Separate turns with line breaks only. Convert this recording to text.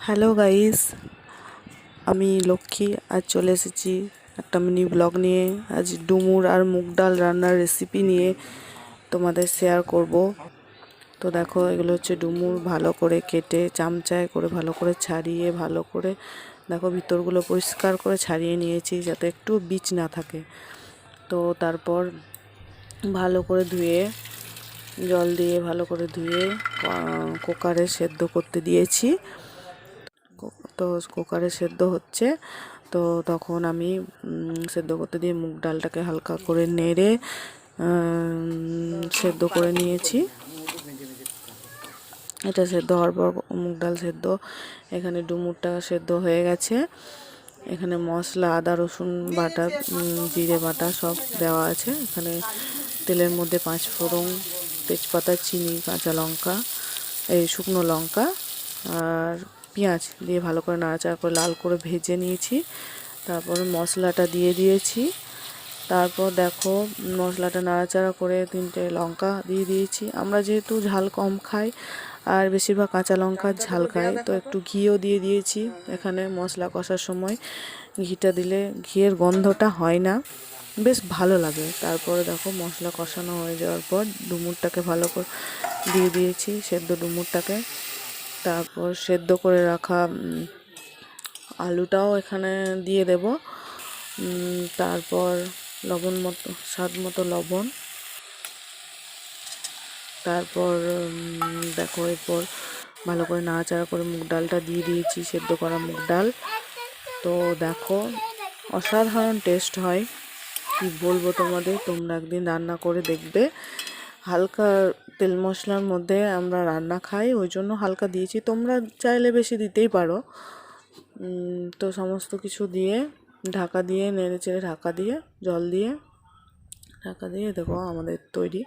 Hello guys, আমি লক্ষ্মী। আজ চলে এসেছি একটা মিনি ব্লগ নিয়ে। আজ ডুমুর আর মুগ ডাল রান্নার রেসিপি নিয়ে তোমাদের শেয়ার করব। তো দেখো, এগুলো হচ্ছে ডুমুর। ভালো করে কেটে চামচায় করে ভালো করে ছাড়িয়ে, ভালো করে দেখো ভিতরগুলো পরিষ্কার করে ছাড়িয়ে নিয়েছি যাতে একটু বীজ না থাকে। তো তারপর ভালো করে ধুয়ে, জল দিয়ে ভালো করে ধুয়ে কুকারে সেদ্ধ করতে দিয়েছি। তো কুকারে সেদ্ধ হচ্ছে, তো তখন আমি সেদ্ধ করতে দিয়ে মুগ ডালটাকে হালকা করে নেড়ে সেদ্ধ করে নিয়েছি। এটা সেদ্ধ হওয়ার পর মুগ ডাল সেদ্ধ, এখানে ডুমুরটা সেদ্ধ হয়ে গেছে। এখানে মশলা আদা রসুন বাটা, জিরে বাটা সব দেওয়া আছে। এখানে তেলের মধ্যে 5 ফোড়ন, তেজপাতা, চিনি, কাঁচা লঙ্কা, এই শুকনো লঙ্কা আর পেঁয়াজ দিয়ে ভালো করে নাড়াচাড়া করে লাল করে ভেজে নিয়েছি। তারপরে মশলাটা দিয়ে দিয়েছি। তারপর দেখো, মশলাটা নাড়াচাড়া করে 3টে লঙ্কা দিয়ে দিয়েছি। আমরা যেহেতু ঝাল কম খাই আর বেশিরভাগ কাঁচা লঙ্কার ঝাল খাই, তো একটু ঘিও দিয়ে দিয়েছি। এখানে মশলা কষার সময় ঘিটা দিলে ঘিয়ের গন্ধটা হয় না, বেশ ভালো লাগে। তারপরে দেখো, মশলা কষানো হয়ে যাওয়ার পর ডুমুরটাকে ভালো করে দিয়ে দিয়েছি, সেদ্ধ ডুমুরটাকে। তারপর সেদ্ধ করে রাখা আলুটাও এখানে দিয়ে দেব। তারপর লবণ মতো, স্বাদ মতো লবণ। তারপর দেখো, এরপর ভালো করে নাড়াচাড়া করে মুগ ডালটা দিয়ে দিয়েছি, সেদ্ধ করা মুগ ডাল। তো দেখো, অসাধারণ টেস্ট হয়, কি বলবো তোমাদের, তোমরা একদিন রান্না করে দেখবে। হালকা তেল মশলার মধ্যে আমরা রান্না খাই, ওই জন্য হালকা দিয়েছি, তোমরা চাইলে বেশি দিতেই পারো। তো সমস্ত কিছু দিয়ে ঢাকা দিয়ে নেড়ে চেড়ে ঢাকা দিয়ে জল দিয়ে ঢাকা দিয়ে দেখো আমাদের তৈরি।